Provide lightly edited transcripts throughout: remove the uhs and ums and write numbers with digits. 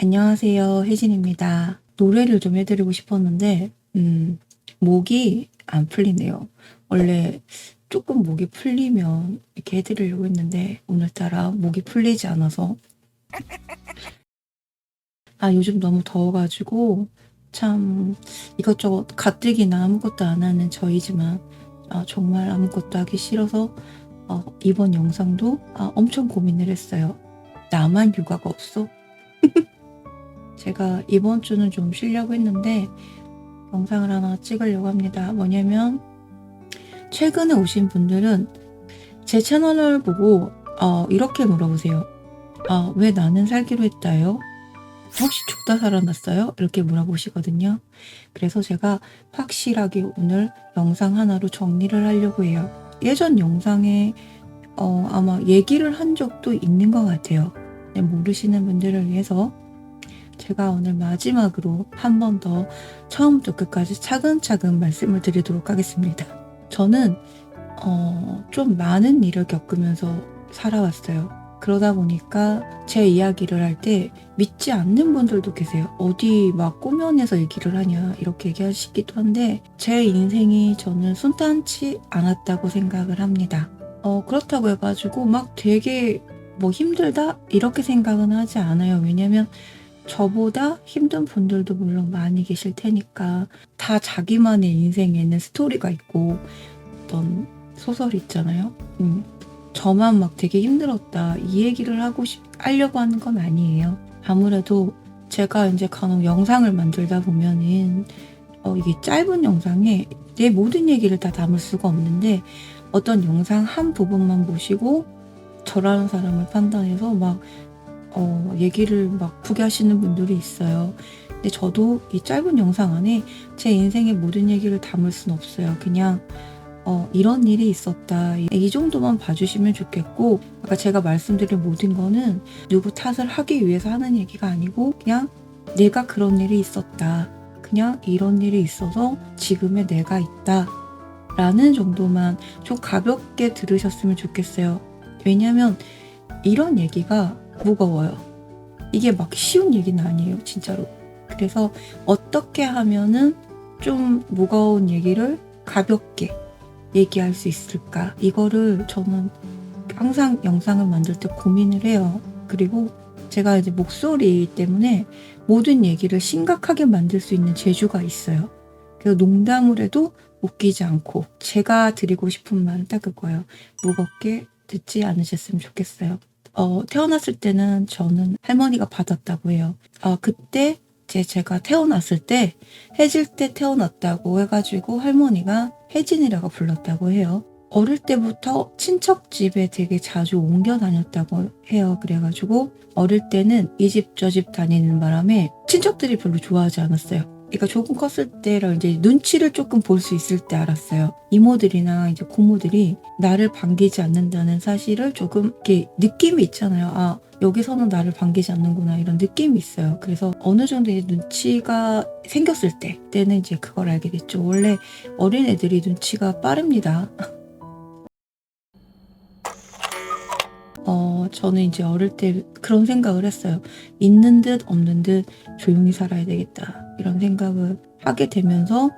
안녕하세요. 혜진입니다. 노래를 좀 해드리고 싶었는데, 목이 안 풀리네요. 원래 조금 목이 풀리면 이렇게 해드리려고 했는데, 오늘따라 목이 풀리지 않아서. 요즘 너무 더워가지고, 참, 이것저것 가뜩이나 아무것도 안 하는 저이지만, 정말 아무것도 하기 싫어서, 이번 영상도 엄청 고민을 했어요. 나만 육아가 없어? 제가 이번 주는 좀 쉬려고 했는데 영상을 하나 찍으려고 합니다. 뭐냐면 최근에 오신 분들은 제 채널을 보고 이렇게 물어보세요. 왜 나는 살기로 했다요? 혹시 죽다 살아났어요? 이렇게 물어보시거든요. 그래서 제가 확실하게 오늘 영상 하나로 정리를 하려고 해요. 예전 영상에 아마 얘기를 한 적도 있는 것 같아요. 모르시는 분들을 위해서 제가 오늘 마지막으로 한 번 더 처음부터 끝까지 차근차근 말씀을 드리도록 하겠습니다. 저는 좀 많은 일을 겪으면서 살아왔어요. 그러다 보니까 제 이야기를 할 때 믿지 않는 분들도 계세요. 어디 막 꾸며내서 얘기를 하냐 이렇게 얘기하시기도 한데 제 인생이 저는 순탄치 않았다고 생각을 합니다. 그렇다고 해가지고 막 되게 뭐 힘들다 이렇게 생각은 하지 않아요. 왜냐면 저보다 힘든 분들도 물론 많이 계실 테니까 다 자기만의 인생에는 스토리가 있고 어떤 소설이 있잖아요. 저만 막 되게 힘들었다 이 얘기를 하려고 하는 건 아니에요. 아무래도 제가 이제 간혹 영상을 만들다 보면은 이게 짧은 영상에 내 모든 얘기를 다 담을 수가 없는데 어떤 영상 한 부분만 보시고 저라는 사람을 판단해서 막 얘기를 막 크게 하시는 분들이 있어요. 근데 저도 이 짧은 영상 안에 제 인생의 모든 얘기를 담을 순 없어요. 그냥 이런 일이 있었다. 이 정도만 봐주시면 좋겠고, 아까 제가 말씀드린 모든 거는 누구 탓을 하기 위해서 하는 얘기가 아니고 그냥 내가 그런 일이 있었다. 그냥 이런 일이 있어서 지금의 내가 있다. 라는 정도만 좀 가볍게 들으셨으면 좋겠어요. 왜냐면 이런 얘기가 무거워요. 이게 막 쉬운 얘기는 아니에요, 진짜로. 그래서 어떻게 하면은 좀 무거운 얘기를 가볍게 얘기할 수 있을까? 이거를 저는 항상 영상을 만들 때 고민을 해요. 그리고 제가 이제 목소리 때문에 모든 얘기를 심각하게 만들 수 있는 재주가 있어요. 그래서 농담을 해도 웃기지 않고 제가 드리고 싶은 말은 딱 그거예요. 무겁게 듣지 않으셨으면 좋겠어요. 태어났을 때는 저는 할머니가 받았다고 해요. 그때 제가 태어났을 때 해질 때 태어났다고 해가지고 할머니가 혜진이라고 불렀다고 해요. 어릴 때부터 친척 집에 되게 자주 옮겨 다녔다고 해요. 그래가지고 어릴 때는 이 집 저 집 다니는 바람에 친척들이 별로 좋아하지 않았어요. 그러니까 조금 컸을 때라 이제 눈치를 조금 볼 수 있을 때 알았어요. 이모들이나 이제 고모들이 나를 반기지 않는다는 사실을 조금 이렇게 느낌이 있잖아요. 여기서는 나를 반기지 않는구나 이런 느낌이 있어요. 그래서 어느 정도 이제 눈치가 생겼을 때는 이제 그걸 알게 됐죠. 원래 어린 애들이 눈치가 빠릅니다. 저는 이제 어릴 때 그런 생각을 했어요. 있는 듯 없는 듯 조용히 살아야 되겠다. 이런 생각을 하게 되면서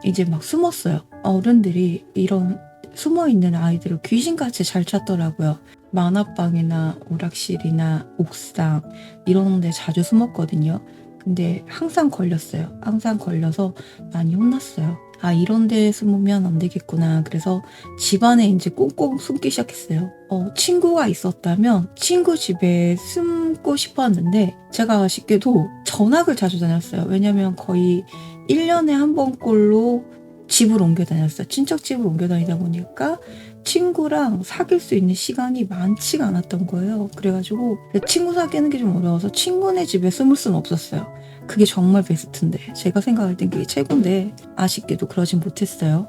이제 막 숨었어요. 어른들이 이런 숨어있는 아이들을 귀신같이 잘 찾더라고요. 만화방이나 오락실이나 옥상 이런 데 자주 숨었거든요. 근데 항상 걸렸어요. 항상 걸려서 많이 혼났어요. 이런 데에 숨으면 안 되겠구나. 그래서 집안에 이제 꽁꽁 숨기 시작했어요. 친구가 있었다면 친구 집에 숨고 싶었는데 제가 아쉽게도 전학을 자주 다녔어요. 왜냐면 거의 1년에 한 번꼴로 집을 옮겨 다녔어요. 친척 집을 옮겨 다니다 보니까 친구랑 사귈 수 있는 시간이 많지가 않았던 거예요. 그래가지고 친구 사귀는 게 좀 어려워서 친구네 집에 숨을 수는 없었어요. 그게 정말 베스트인데 제가 생각할 땐 그게 최고인데 아쉽게도 그러진 못했어요.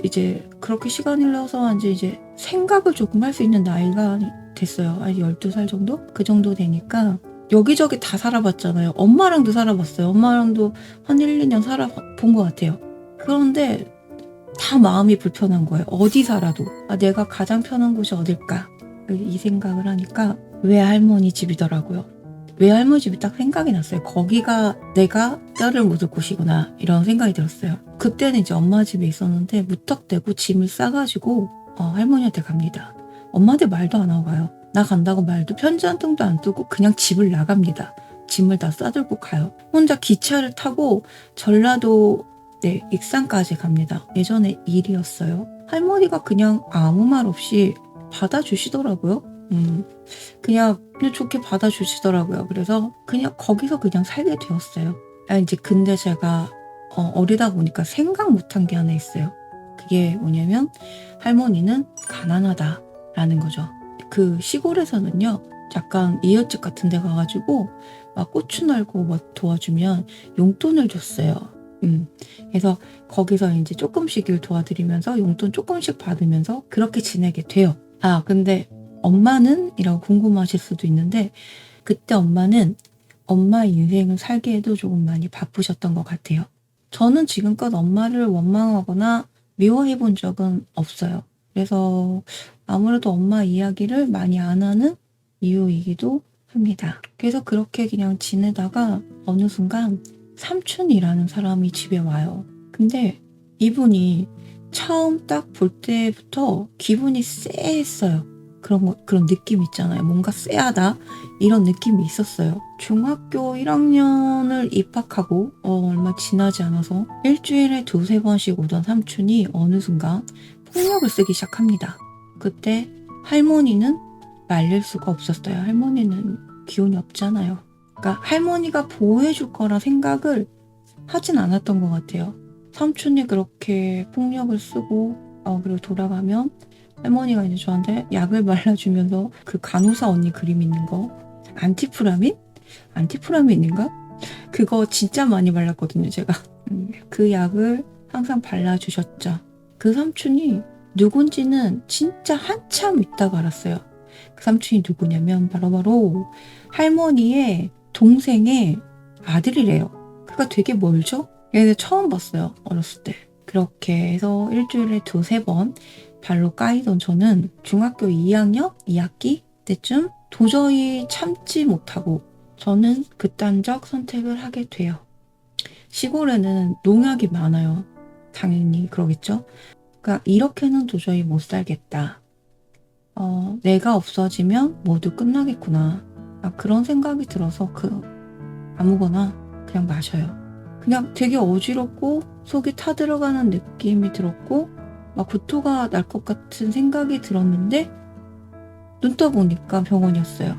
이제 그렇게 시간이 흘러서 이제 생각을 조금 할 수 있는 나이가 됐어요. 12살 정도? 그 정도 되니까 여기저기 다 살아봤잖아요. 엄마랑도 살아봤어요. 엄마랑도 한 1, 2년 살아본 것 같아요. 그런데 다 마음이 불편한 거예요. 어디 살아도. 내가 가장 편한 곳이 어딜까? 이 생각을 하니까 외할머니 집이더라고요. 외할머니 집이 딱 생각이 났어요. 거기가 내가 뼈를 묻을 곳이구나 이런 생각이 들었어요. 그때는 이제 엄마 집에 있었는데 무턱대고 짐을 싸가지고 할머니한테 갑니다. 엄마한테 말도 안 하고 가요. 나 간다고 말도 편지 한 통도 안 뜨고 그냥 집을 나갑니다. 짐을 다 싸들고 가요. 혼자 기차를 타고 전라도 익산까지 갑니다. 예전에 일이었어요. 할머니가 그냥 아무 말 없이 받아주시더라고요. 그냥 좋게 받아주시더라고요. 그래서 그냥 거기서 그냥 살게 되었어요. 이제 근데 제가 어리다 보니까 생각 못한 게 하나 있어요. 그게 뭐냐면 할머니는 가난하다라는 거죠. 그 시골에서는요, 약간 이웃집 같은 데 가가지고 막 고추 날고 뭐 도와주면 용돈을 줬어요. 그래서 거기서 이제 조금씩 일 도와드리면서 용돈 조금씩 받으면서 그렇게 지내게 돼요. 근데 엄마는? 이라고 궁금하실 수도 있는데 그때 엄마는 엄마의 인생을 살기에도 조금 많이 바쁘셨던 것 같아요. 저는 지금껏 엄마를 원망하거나 미워해 본 적은 없어요. 그래서 아무래도 엄마 이야기를 많이 안 하는 이유이기도 합니다. 그래서 그렇게 그냥 지내다가 어느 순간 삼촌이라는 사람이 집에 와요. 근데 이분이 처음 딱 볼 때부터 기분이 쎄했어요. 그런 느낌 있잖아요. 뭔가 쎄하다 이런 느낌이 있었어요. 중학교 1학년을 입학하고 얼마 지나지 않아서 일주일에 2-3번씩 오던 삼촌이 어느 순간 폭력을 쓰기 시작합니다. 그때 할머니는 말릴 수가 없었어요. 할머니는 기운이 없잖아요. 그러니까 할머니가 보호해줄 거라 생각을 하진 않았던 것 같아요. 삼촌이 그렇게 폭력을 쓰고 그리고 돌아가면 할머니가 이제 저한테 약을 발라주면서 그 간호사 언니 그림 있는 거 안티프라민? 안티프라민인가? 그거 진짜 많이 발랐거든요, 제가. 그 약을 항상 발라주셨죠. 그 삼촌이 누군지는 진짜 한참 있다가 알았어요. 그 삼촌이 누구냐면 바로 할머니의 동생의 아들이래요. 그가 되게 멀죠? 얘네 처음 봤어요, 어렸을 때. 그렇게 해서 일주일에 2-3번 발로 까이던 저는 중학교 2학년 2학기 때쯤 도저히 참지 못하고 저는 극단적 선택을 하게 돼요. 시골에는 농약이 많아요. 당연히 그러겠죠. 그러니까 이렇게는 도저히 못 살겠다. 내가 없어지면 모두 끝나겠구나. 그런 생각이 들어서 아무거나 그냥 마셔요. 그냥 되게 어지럽고 속이 타들어가는 느낌이 들었고 막 구토가 날 것 같은 생각이 들었는데 눈 떠보니까 병원이었어요.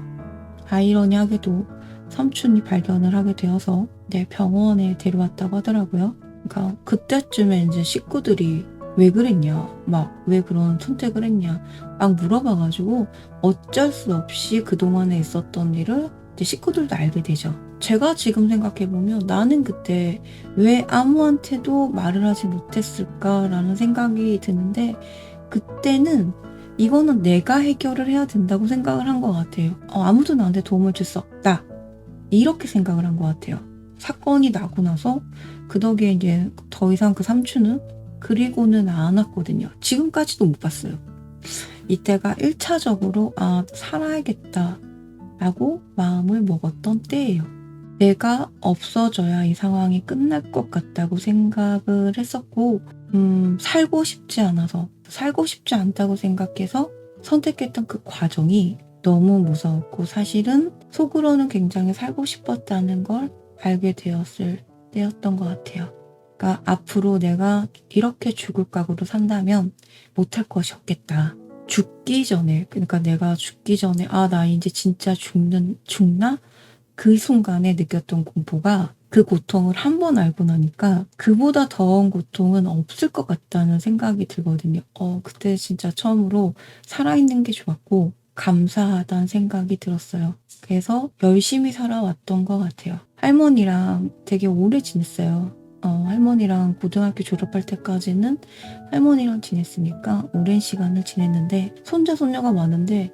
아이러니하게도 삼촌이 발견을 하게 되어서 병원에 데려왔다고 하더라고요. 그러니까 그때쯤에 이제 식구들이 왜 그랬냐, 막 왜 그런 선택을 했냐 막 물어봐가지고 어쩔 수 없이 그동안에 있었던 일을 이제 식구들도 알게 되죠. 제가 지금 생각해보면 나는 그때 왜 아무한테도 말을 하지 못했을까라는 생각이 드는데 그때는 이거는 내가 해결을 해야 된다고 생각을 한 것 같아요. 아무도 나한테 도움을 줄 수 없다. 이렇게 생각을 한 것 같아요. 사건이 나고 나서 그 덕에 이제 더 이상 그 삼촌은 그리고는 안 왔거든요. 지금까지도 못 봤어요. 이때가 1차적으로 살아야겠다 라고 마음을 먹었던 때예요. 내가 없어져야 이 상황이 끝날 것 같다고 생각을 했었고 살고 싶지 않다고 생각해서 선택했던 그 과정이 너무 무서웠고 사실은 속으로는 굉장히 살고 싶었다는 걸 알게 되었을 때였던 것 같아요. 그러니까 앞으로 내가 이렇게 죽을 각오로 산다면 못할 것이 없겠다. 죽기 전에, 그러니까 내가 죽기 전에 나 이제 진짜 죽나? 그 순간에 느꼈던 공포가 그 고통을 한 번 알고 나니까 그보다 더한 고통은 없을 것 같다는 생각이 들거든요. 그때 진짜 처음으로 살아있는 게 좋았고 감사하다는 생각이 들었어요. 그래서 열심히 살아왔던 것 같아요. 할머니랑 되게 오래 지냈어요. 할머니랑 고등학교 졸업할 때까지는 할머니랑 지냈으니까 오랜 시간을 지냈는데 손자 손녀가 많은데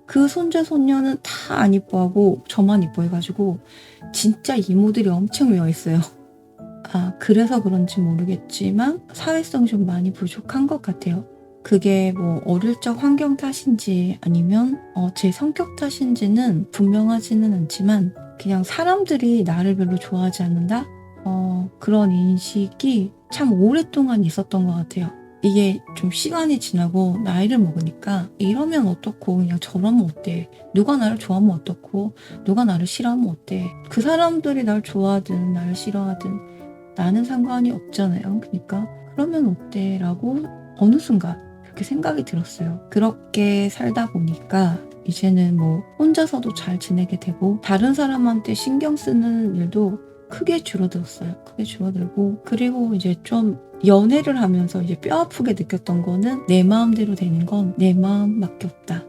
그 손자 손녀는 다 안 이뻐하고 저만 이뻐해가지고 진짜 이모들이 엄청 미워했어요. 그래서 그런지 모르겠지만 사회성이 좀 많이 부족한 것 같아요. 그게 뭐 어릴 적 환경 탓인지 아니면 제 성격 탓인지는 분명하지는 않지만 그냥 사람들이 나를 별로 좋아하지 않는다? 그런 인식이 참 오랫동안 있었던 것 같아요. 이게 좀 시간이 지나고 나이를 먹으니까 이러면 어떻고 그냥 저러면 어때? 누가 나를 좋아하면 어떻고 누가 나를 싫어하면 어때? 그 사람들이 날 좋아하든 나를 싫어하든 나는 상관이 없잖아요. 그러니까 그러면 어때? 라고 어느 순간 그렇게 생각이 들었어요. 그렇게 살다 보니까 이제는 뭐 혼자서도 잘 지내게 되고 다른 사람한테 신경 쓰는 일도 크게 줄어들었어요. 크게 줄어들고 그리고 이제 좀 연애를 하면서 이제 뼈 아프게 느꼈던 거는 내 마음대로 되는 건 내 마음밖에 없다.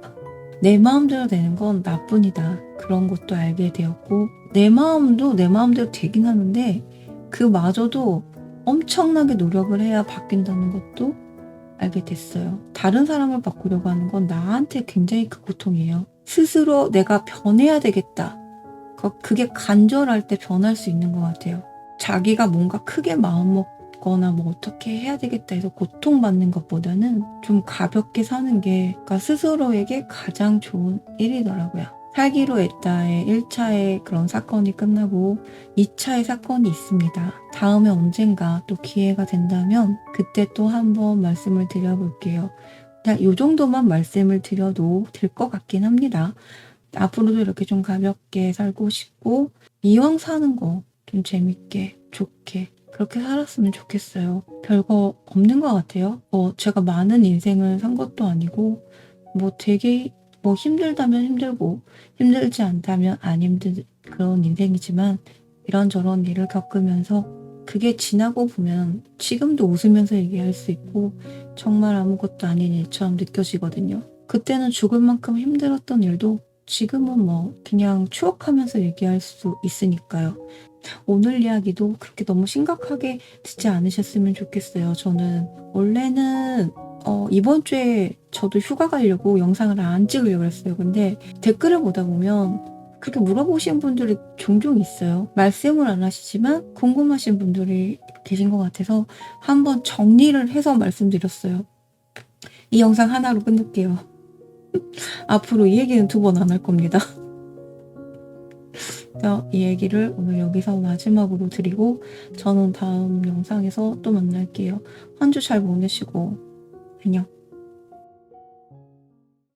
내 마음대로 되는 건 나뿐이다. 그런 것도 알게 되었고 내 마음도 내 마음대로 되긴 하는데 그마저도 엄청나게 노력을 해야 바뀐다는 것도 알게 됐어요. 다른 사람을 바꾸려고 하는 건 나한테 굉장히 큰 고통이에요. 스스로 내가 변해야 되겠다. 그게 간절할 때 변할 수 있는 것 같아요. 자기가 뭔가 크게 마음먹거나 뭐 어떻게 해야 되겠다 해서 고통받는 것보다는 좀 가볍게 사는 게 그러니까 스스로에게 가장 좋은 일이더라고요. 살기로 했다의 1차의 그런 사건이 끝나고 2차의 사건이 있습니다. 다음에 언젠가 또 기회가 된다면 그때 또 한번 말씀을 드려볼게요. 그냥 이 정도만 말씀을 드려도 될 것 같긴 합니다. 앞으로도 이렇게 좀 가볍게 살고 싶고 이왕 사는 거 좀 재밌게 좋게 그렇게 살았으면 좋겠어요. 별거 없는 것 같아요. 제가 많은 인생을 산 것도 아니고 뭐 되게 뭐 힘들다면 힘들고 힘들지 않다면 안 힘든 그런 인생이지만 이런저런 일을 겪으면서 그게 지나고 보면 지금도 웃으면서 얘기할 수 있고 정말 아무것도 아닌 일처럼 느껴지거든요. 그때는 죽을 만큼 힘들었던 일도 지금은 뭐 그냥 추억하면서 얘기할 수 있으니까요. 오늘 이야기도 그렇게 너무 심각하게 듣지 않으셨으면 좋겠어요. 저는 원래는 이번 주에 저도 휴가 가려고 영상을 안 찍으려고 했어요. 근데 댓글을 보다 보면 그렇게 물어보시는 분들이 종종 있어요. 말씀을 안 하시지만 궁금하신 분들이 계신 것 같아서 한번 정리를 해서 말씀드렸어요. 이 영상 하나로 끝낼게요. 앞으로 이 얘기는 2번 안 할 겁니다. 이 얘기를 오늘 여기서 마지막으로 드리고 저는 다음 영상에서 또 만날게요. 한 주 잘 보내시고 안녕.